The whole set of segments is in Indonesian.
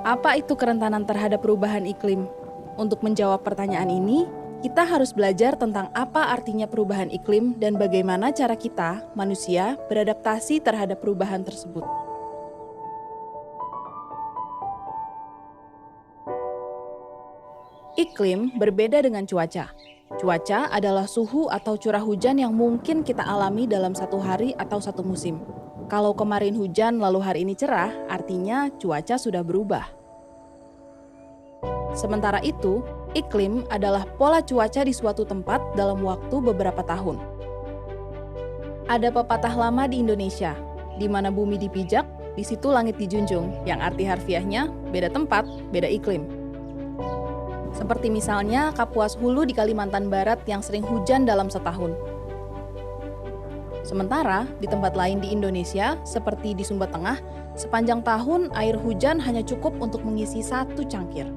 Apa itu kerentanan terhadap perubahan iklim? Untuk menjawab pertanyaan ini, kita harus belajar tentang apa artinya perubahan iklim dan bagaimana cara kita, manusia, beradaptasi terhadap perubahan tersebut. Iklim berbeda dengan cuaca. Cuaca adalah suhu atau curah hujan yang mungkin kita alami dalam satu hari atau satu musim. Kalau kemarin hujan lalu hari ini cerah, artinya cuaca sudah berubah. Sementara itu, iklim adalah pola cuaca di suatu tempat dalam waktu beberapa tahun. Ada pepatah lama di Indonesia, di mana bumi dipijak, di situ langit dijunjung, yang arti harfiahnya beda tempat, beda iklim. Seperti misalnya Kapuas Hulu di Kalimantan Barat yang sering hujan dalam setahun. Sementara di tempat lain di Indonesia, seperti di Sumba Tengah, sepanjang tahun air hujan hanya cukup untuk mengisi 1 cangkir.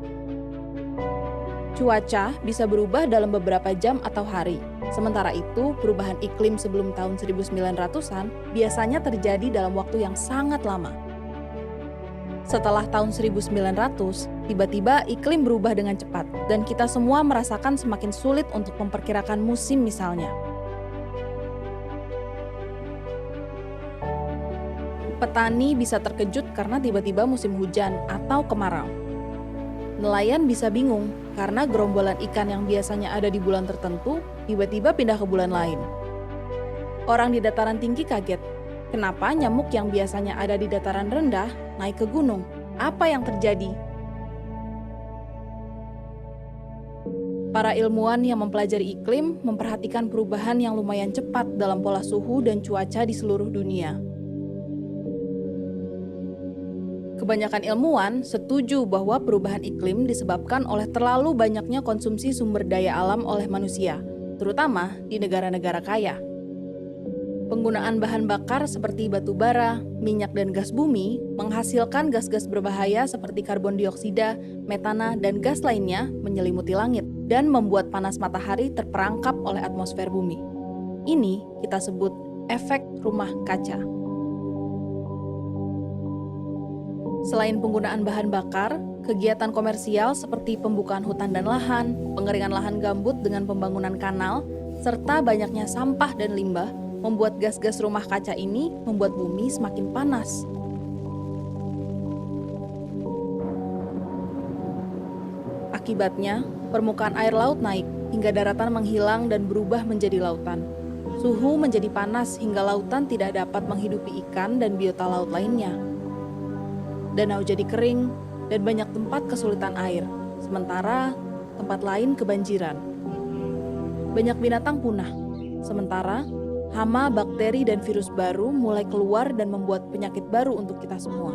Cuaca bisa berubah dalam beberapa jam atau hari. Sementara itu, perubahan iklim sebelum tahun 1900-an biasanya terjadi dalam waktu yang sangat lama. Setelah tahun 1900, tiba-tiba iklim berubah dengan cepat, dan kita semua merasakan semakin sulit untuk memperkirakan musim misalnya. Petani bisa terkejut karena tiba-tiba musim hujan atau kemarau. Nelayan bisa bingung karena gerombolan ikan yang biasanya ada di bulan tertentu tiba-tiba pindah ke bulan lain. Orang di dataran tinggi kaget, kenapa nyamuk yang biasanya ada di dataran rendah naik ke gunung? Apa yang terjadi? Para ilmuwan yang mempelajari iklim memperhatikan perubahan yang lumayan cepat dalam pola suhu dan cuaca di seluruh dunia. Kebanyakan ilmuwan setuju bahwa perubahan iklim disebabkan oleh terlalu banyaknya konsumsi sumber daya alam oleh manusia, terutama di negara-negara kaya. Penggunaan bahan bakar seperti batu bara, minyak dan gas bumi menghasilkan gas-gas berbahaya seperti karbon dioksida, metana, dan gas lainnya menyelimuti langit dan membuat panas matahari terperangkap oleh atmosfer bumi. Ini kita sebut efek rumah kaca. Selain penggunaan bahan bakar, kegiatan komersial seperti pembukaan hutan dan lahan, pengeringan lahan gambut dengan pembangunan kanal, serta banyaknya sampah dan limbah membuat gas-gas rumah kaca ini membuat bumi semakin panas. Akibatnya, permukaan air laut naik hingga daratan menghilang dan berubah menjadi lautan. Suhu menjadi panas hingga lautan tidak dapat menghidupi ikan dan biota laut lainnya. Danau jadi kering, dan banyak tempat kesulitan air, sementara tempat lain kebanjiran. Banyak binatang punah, sementara hama, bakteri, dan virus baru mulai keluar dan membuat penyakit baru untuk kita semua.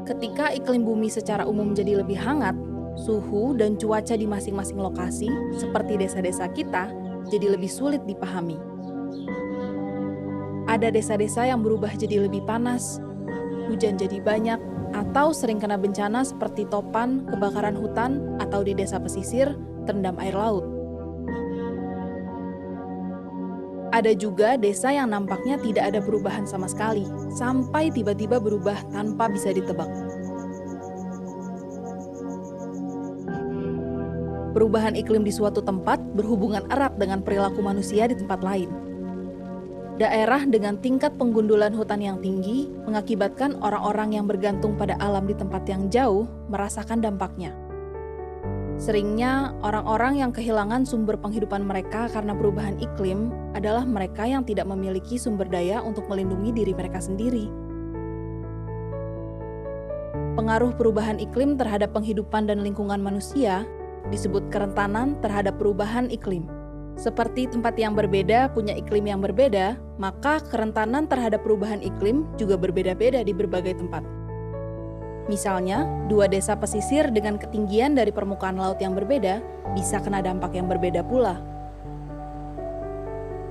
Ketika iklim bumi secara umum jadi lebih hangat, suhu dan cuaca di masing-masing lokasi, seperti desa-desa kita, jadi lebih sulit dipahami. Ada desa-desa yang berubah jadi lebih panas, hujan jadi banyak, atau sering kena bencana seperti topan, kebakaran hutan, atau di desa pesisir, terendam air laut. Ada juga desa yang nampaknya tidak ada perubahan sama sekali, sampai tiba-tiba berubah tanpa bisa ditebak. Perubahan iklim di suatu tempat berhubungan erat dengan perilaku manusia di tempat lain. Daerah dengan tingkat penggundulan hutan yang tinggi mengakibatkan orang-orang yang bergantung pada alam di tempat yang jauh merasakan dampaknya. Seringnya, orang-orang yang kehilangan sumber penghidupan mereka karena perubahan iklim adalah mereka yang tidak memiliki sumber daya untuk melindungi diri mereka sendiri. Pengaruh perubahan iklim terhadap penghidupan dan lingkungan manusia disebut kerentanan terhadap perubahan iklim. Seperti tempat yang berbeda punya iklim yang berbeda, maka kerentanan terhadap perubahan iklim juga berbeda-beda di berbagai tempat. Misalnya, 2 desa pesisir dengan ketinggian dari permukaan laut yang berbeda bisa kena dampak yang berbeda pula.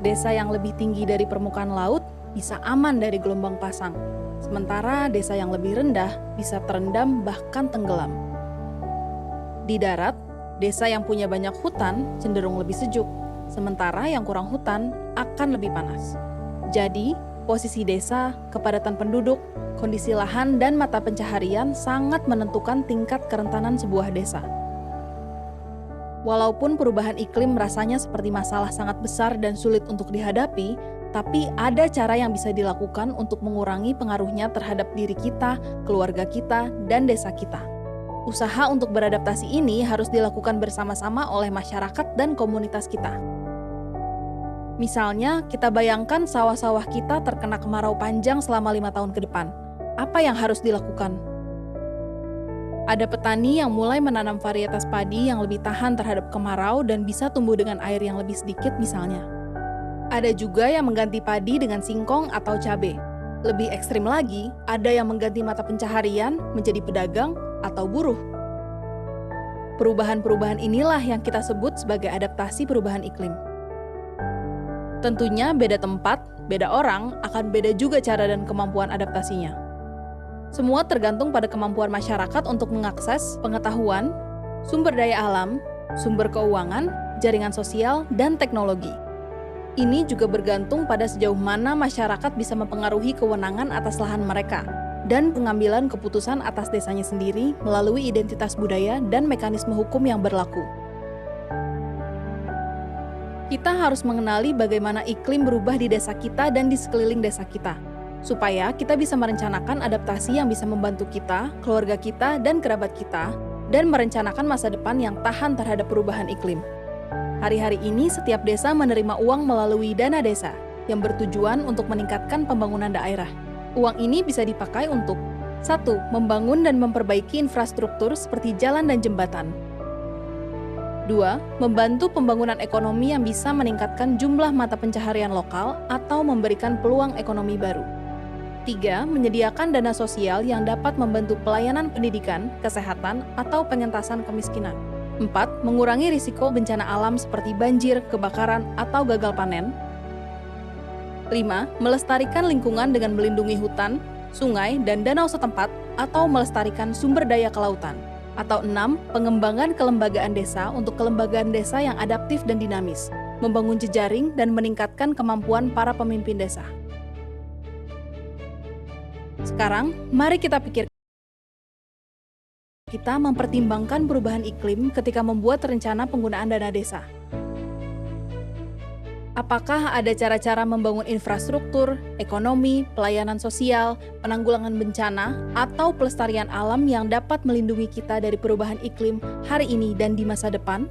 Desa yang lebih tinggi dari permukaan laut bisa aman dari gelombang pasang, sementara desa yang lebih rendah bisa terendam bahkan tenggelam. Di darat, desa yang punya banyak hutan cenderung lebih sejuk, sementara yang kurang hutan akan lebih panas. Jadi, posisi desa, kepadatan penduduk, kondisi lahan, dan mata pencaharian sangat menentukan tingkat kerentanan sebuah desa. Walaupun perubahan iklim rasanya seperti masalah sangat besar dan sulit untuk dihadapi, tapi ada cara yang bisa dilakukan untuk mengurangi pengaruhnya terhadap diri kita, keluarga kita, dan desa kita. Usaha untuk beradaptasi ini harus dilakukan bersama-sama oleh masyarakat dan komunitas kita. Misalnya, kita bayangkan sawah-sawah kita terkena kemarau panjang selama 5 tahun ke depan. Apa yang harus dilakukan? Ada petani yang mulai menanam varietas padi yang lebih tahan terhadap kemarau dan bisa tumbuh dengan air yang lebih sedikit misalnya. Ada juga yang mengganti padi dengan singkong atau cabai. Lebih ekstrim lagi, ada yang mengganti mata pencaharian menjadi pedagang atau buruh. Perubahan-perubahan inilah yang kita sebut sebagai adaptasi perubahan iklim. Tentunya beda tempat, beda orang, akan beda juga cara dan kemampuan adaptasinya. Semua tergantung pada kemampuan masyarakat untuk mengakses pengetahuan, sumber daya alam, sumber keuangan, jaringan sosial, dan teknologi. Ini juga bergantung pada sejauh mana masyarakat bisa mempengaruhi kewenangan atas lahan mereka dan pengambilan keputusan atas desanya sendiri melalui identitas budaya dan mekanisme hukum yang berlaku. Kita harus mengenali bagaimana iklim berubah di desa kita dan di sekeliling desa kita, supaya kita bisa merencanakan adaptasi yang bisa membantu kita, keluarga kita, dan kerabat kita, dan merencanakan masa depan yang tahan terhadap perubahan iklim. Hari-hari ini, setiap desa menerima uang melalui dana desa, yang bertujuan untuk meningkatkan pembangunan daerah. Uang ini bisa dipakai untuk 1. Membangun dan memperbaiki infrastruktur seperti jalan dan jembatan. 2. Membantu pembangunan ekonomi yang bisa meningkatkan jumlah mata pencaharian lokal atau memberikan peluang ekonomi baru. 3. Menyediakan dana sosial yang dapat membantu pelayanan pendidikan, kesehatan, atau pengentasan kemiskinan. 4. Mengurangi risiko bencana alam seperti banjir, kebakaran, atau gagal panen. 5. Melestarikan lingkungan dengan melindungi hutan, sungai, dan danau setempat, atau melestarikan sumber daya kelautan. Atau 6. Pengembangan kelembagaan desa untuk kelembagaan desa yang adaptif dan dinamis, membangun jejaring dan meningkatkan kemampuan para pemimpin desa. Sekarang, mari kita pikirkan. Kita mempertimbangkan perubahan iklim ketika membuat rencana penggunaan dana desa. Apakah ada cara-cara membangun infrastruktur, ekonomi, pelayanan sosial, penanggulangan bencana, atau pelestarian alam yang dapat melindungi kita dari perubahan iklim hari ini dan di masa depan?